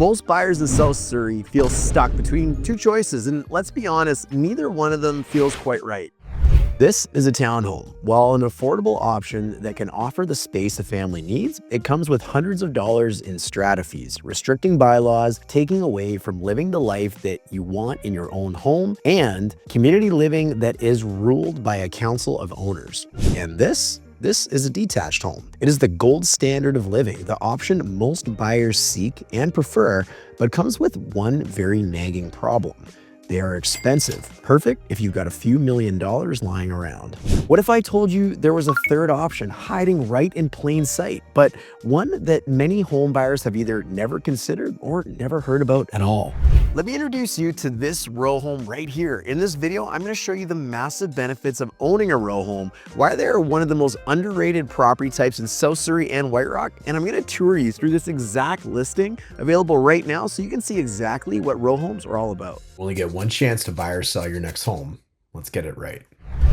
Most buyers in South Surrey feel stuck between two choices, and let's be honest, neither one of them feels quite right. This is a townhome. While an affordable option that can offer the space a family needs, it comes with hundreds of dollars in strata fees, restricting bylaws, taking away from living the life that you want in your own home, and community living that is ruled by a council of owners. And this is a detached home. It is the gold standard of living, the option most buyers seek and prefer, but comes with one very nagging problem. They are expensive. Perfect if you've got a few $1,000,000 lying around. What if I told you there was a third option hiding right in plain sight, but one that many home buyers have either never considered or never heard about at all? Let me introduce you to this row home right here. In this video, I'm going to show you the massive benefits of owning a row home, why they are one of the most underrated property types in South Surrey and White Rock, and I'm going to tour you through this exact listing available right now so you can see exactly what row homes are all about. Only get one chance to buy or sell your next home. Let's get it right.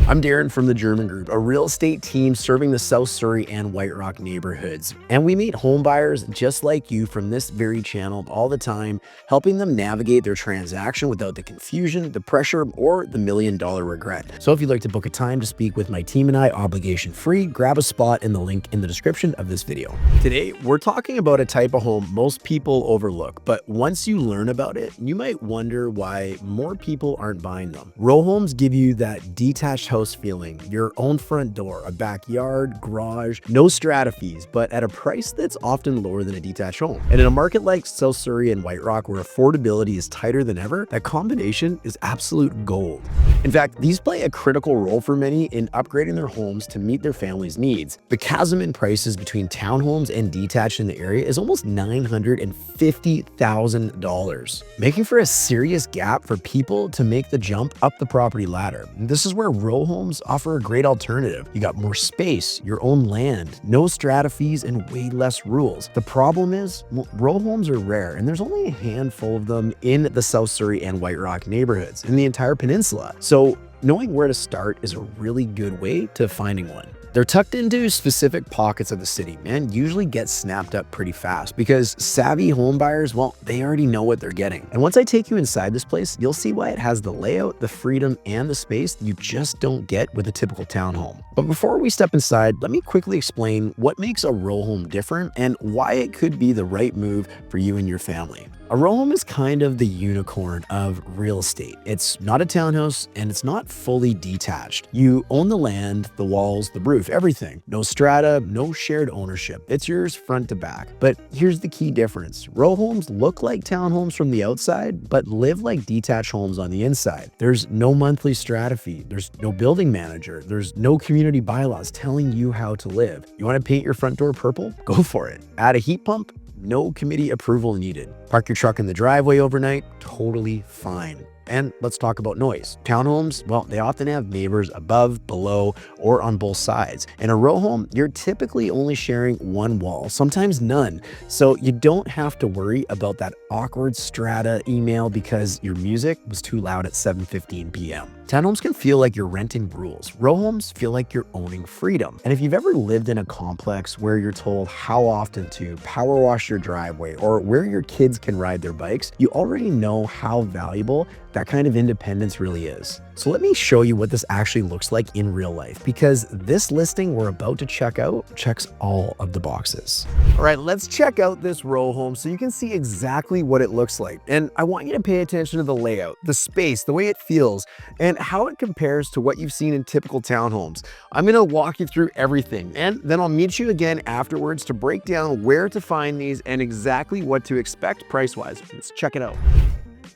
I'm Darren from the German Group, a real estate team serving the South Surrey and White Rock neighborhoods. And we meet home buyers just like you from this very channel all the time, helping them navigate their transaction without the confusion, the pressure, or the $1,000,000 regret. So if you'd like to book a time to speak with my team and I, obligation free, grab a spot in the link in the description of this video. Today, we're talking about a type of home most people overlook, but once you learn about it, you might wonder why more people aren't buying them. Row homes give you that detached house feeling, your own front door, a backyard, garage, no strata fees, but at a price that's often lower than a detached home. And in a market like South Surrey and White Rock, where affordability is tighter than ever, that combination is absolute gold. In fact, these play a critical role for many in upgrading their homes to meet their family's needs. The chasm in prices between townhomes and detached in the area is almost $950,000, making for a serious gap for people to make the jump up the property ladder. This is where row homes offer a great alternative. You got more space, your own land, no strata fees, and way less rules. The problem is, row homes are rare, and there's only a handful of them in the South Surrey and White Rock neighborhoods in the entire peninsula. So knowing where to start is a really good way to finding one. They're tucked into specific pockets of the city and usually get snapped up pretty fast because savvy home buyers, well, they already know what they're getting. And once I take you inside this place, you'll see why it has the layout, the freedom, and the space you just don't get with a typical townhome. But before we step inside, let me quickly explain what makes a row home different and why it could be the right move for you and your family. A row home is kind of the unicorn of real estate. It's not a townhouse and it's not fully detached. You own the land, the walls, the roof, everything. No strata, no shared ownership. It's yours front to back. But here's the key difference. Row homes look like townhomes from the outside, but live like detached homes on the inside. There's no monthly strata fee. There's no building manager. There's no community bylaws telling you how to live. You want to paint your front door purple? Go for it. Add a heat pump? No committee approval needed. Park your truck in the driveway overnight? Totally fine. And let's talk about noise. Townhomes, well, they often have neighbors above, below, or on both sides. In a row home, you're typically only sharing one wall, sometimes none. So you don't have to worry about that awkward strata email because your music was too loud at 7:15 p.m. Townhomes can feel like you're renting rules. Row homes feel like you're owning freedom. And if you've ever lived in a complex where you're told how often to power wash your driveway or where your kids can ride their bikes, you already know how valuable that kind of independence really is. So let me show you what this actually looks like in real life, because this listing we're about to check out checks all of the boxes. All right, let's check out this row home so you can see exactly what it looks like. And I want you to pay attention to the layout, the space, the way it feels, and how it compares to what you've seen in typical townhomes. I'm gonna walk you through everything, and then I'll meet you again afterwards to break down where to find these and exactly what to expect price-wise. Let's check it out.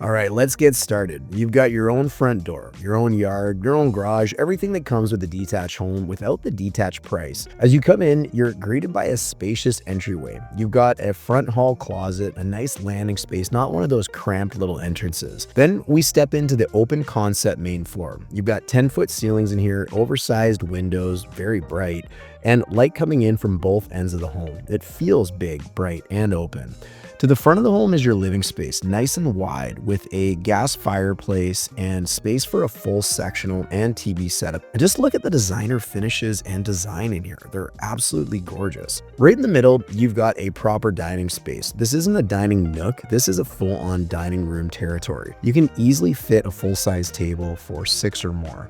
All right, let's get started. You've got your own front door, your own yard, your own garage, everything that comes with a detached home without the detached price. As you come in, you're greeted by a spacious entryway. You've got a front hall closet, a nice landing space, not one of those cramped little entrances. Then we step into the open concept main floor. You've got 10-foot ceilings in here, oversized windows, very bright, and light coming in from both ends of the home. It feels big, bright, and open. To the front of the home is your living space, nice and wide, with a gas fireplace and space for a full sectional and TV setup. And just look at the designer finishes and design in here. They're absolutely gorgeous. Right in the middle, you've got a proper dining space. This isn't a dining nook. This is a full-on dining room territory. You can easily fit a full-size table for 6 or more.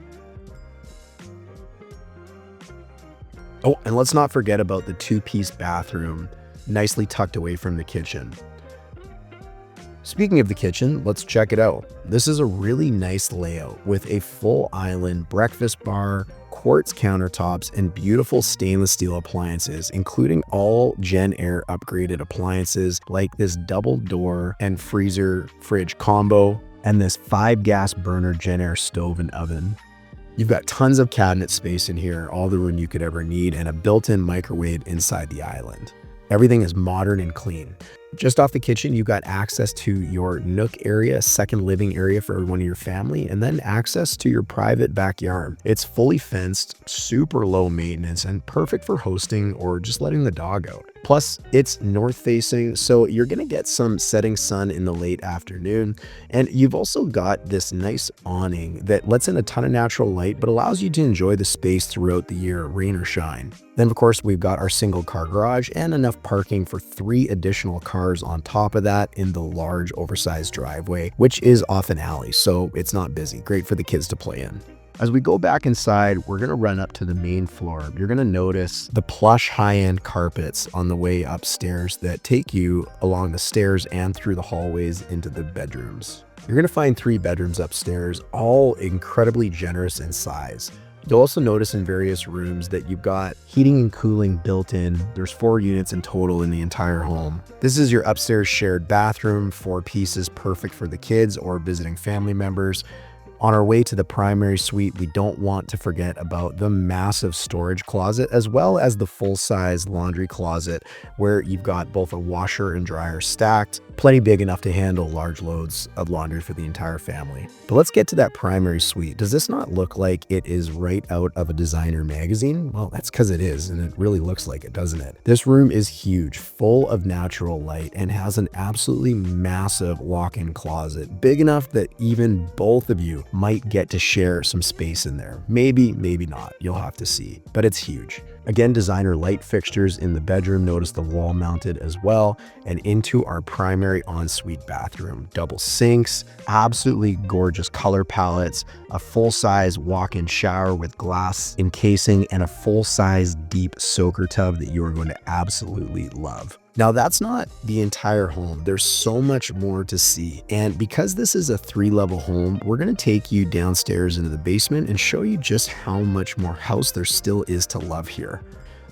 Oh, and let's not forget about the 2-piece bathroom, nicely tucked away from the kitchen. Speaking of the kitchen, let's check it out. This is a really nice layout with a full island, breakfast bar, quartz countertops, and beautiful stainless steel appliances, including all Gen Air upgraded appliances like this double door and freezer fridge combo and this 5-gas burner Gen Air stove and oven. You've got tons of cabinet space in here, all the room you could ever need, and a built-in microwave inside the island. Everything is modern and clean. Just off the kitchen, you've got access to your nook area, a second living area for everyone in your family, and then access to your private backyard. It's fully fenced, super low maintenance, and perfect for hosting or just letting the dog out. Plus, it's north facing, so you're gonna get some setting sun in the late afternoon. And you've also got this nice awning that lets in a ton of natural light, but allows you to enjoy the space throughout the year, rain or shine. Then, of course, we've got our single car garage and enough parking for 3 additional cars on top of that in the large oversized driveway, which is off an alley, so it's not busy. Great for the kids to play in. As we go back inside, we're gonna run up to the main floor. You're gonna notice the plush high-end carpets on the way upstairs that take you along the stairs and through the hallways into the bedrooms. You're gonna find 3 bedrooms upstairs, all incredibly generous in size. You'll also notice in various rooms that you've got heating and cooling built in. There's 4 units in total in the entire home. This is your upstairs shared bathroom, 4 pieces, perfect for the kids or visiting family members. On our way to the primary suite, we don't want to forget about the massive storage closet, as well as the full-size laundry closet, where you've got both a washer and dryer stacked, plenty big enough to handle large loads of laundry for the entire family. But let's get to that primary suite. Does this not look like it is right out of a designer magazine? Well, that's because it is, and it really looks like it, doesn't it? This room is huge, full of natural light, and has an absolutely massive walk-in closet, big enough that even both of you might get to share some space in there. Maybe, maybe not. You'll have to see, but it's huge. Again, designer light fixtures in the bedroom. Notice the wall mounted as well, and into our primary ensuite bathroom. Double sinks, absolutely gorgeous color palettes, a full-size walk-in shower with glass encasing, and a full-size deep soaker tub that you are going to absolutely love. Now, that's not the entire home. There's so much more to see. And because this is a 3-level home, we're going to take you downstairs into the basement and show you just how much more house there still is to love here.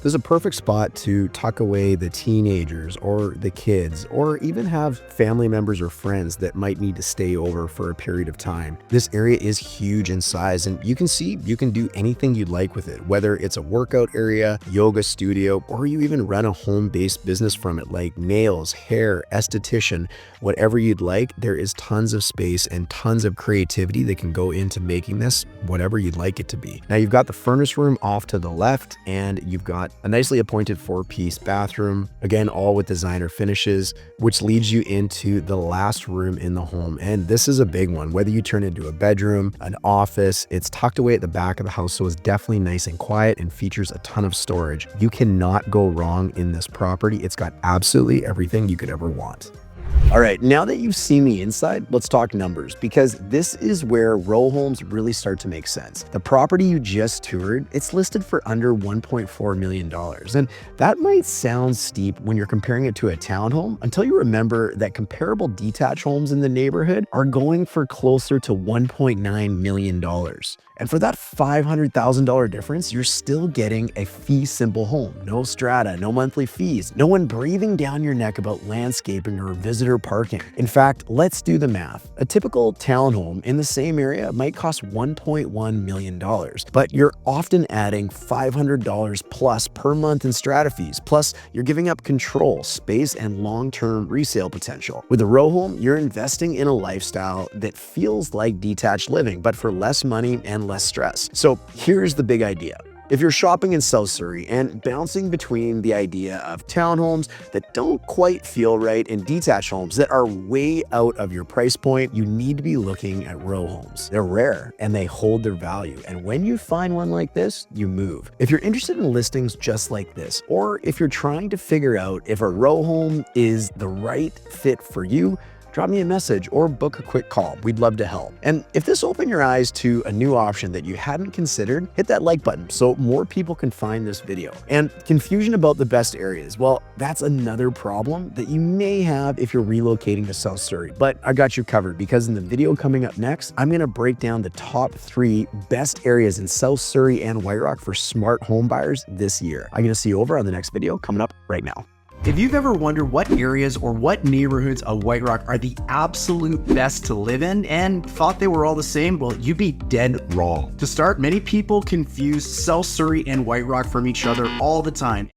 There's a perfect spot to tuck away the teenagers or the kids, or even have family members or friends that might need to stay over for a period of time. This area is huge in size, and you can see you can do anything you'd like with it, whether it's a workout area, yoga studio, or you even run a home-based business from it like nails, hair, esthetician, whatever you'd like. There is tons of space and tons of creativity that can go into making this whatever you'd like it to be. Now, you've got the furnace room off to the left, and you've got a nicely appointed 4-piece bathroom, again, all with designer finishes, which leads you into the last room in the home. And this is a big one. Whether you turn it into a bedroom, an office, it's tucked away at the back of the house, so it's definitely nice and quiet and features a ton of storage. You cannot go wrong in this property. It's got absolutely everything you could ever want. All right, now that you've seen the inside, let's talk numbers, because this is where row homes really start to make sense. The property you just toured, it's listed for under $1.4 million. And that might sound steep when you're comparing it to a townhome, until you remember that comparable detached homes in the neighborhood are going for closer to $1.9 million. And for that $500,000 difference, you're still getting a fee simple home. No strata, no monthly fees, no one breathing down your neck about landscaping or visitor parking. In fact, let's do the math. A typical townhome in the same area might cost $1.1 million, but you're often adding $500 plus per month in strata fees. Plus, you're giving up control, space, and long-term resale potential. With a row home, you're investing in a lifestyle that feels like detached living, but for less money and less stress. So here's the big idea. If you're shopping in South Surrey and bouncing between the idea of townhomes that don't quite feel right and detached homes that are way out of your price point, you need to be looking at row homes. They're rare and they hold their value. And when you find one like this, you move. If you're interested in listings just like this, or if you're trying to figure out if a row home is the right fit for you, drop me a message or book a quick call. We'd love to help. And if this opened your eyes to a new option that you hadn't considered, hit that like button so more people can find this video. And confusion about the best areas, well, that's another problem that you may have if you're relocating to South Surrey. But I got you covered because in the video coming up next, I'm gonna break down the top 3 best areas in South Surrey and White Rock for smart home buyers this year. I'm gonna see you over on the next video coming up right now. If you've ever wondered what areas or what neighborhoods of White Rock are the absolute best to live in and thought they were all the same, well, you'd be dead wrong. To start, many people confuse South Surrey and White Rock from each other all the time.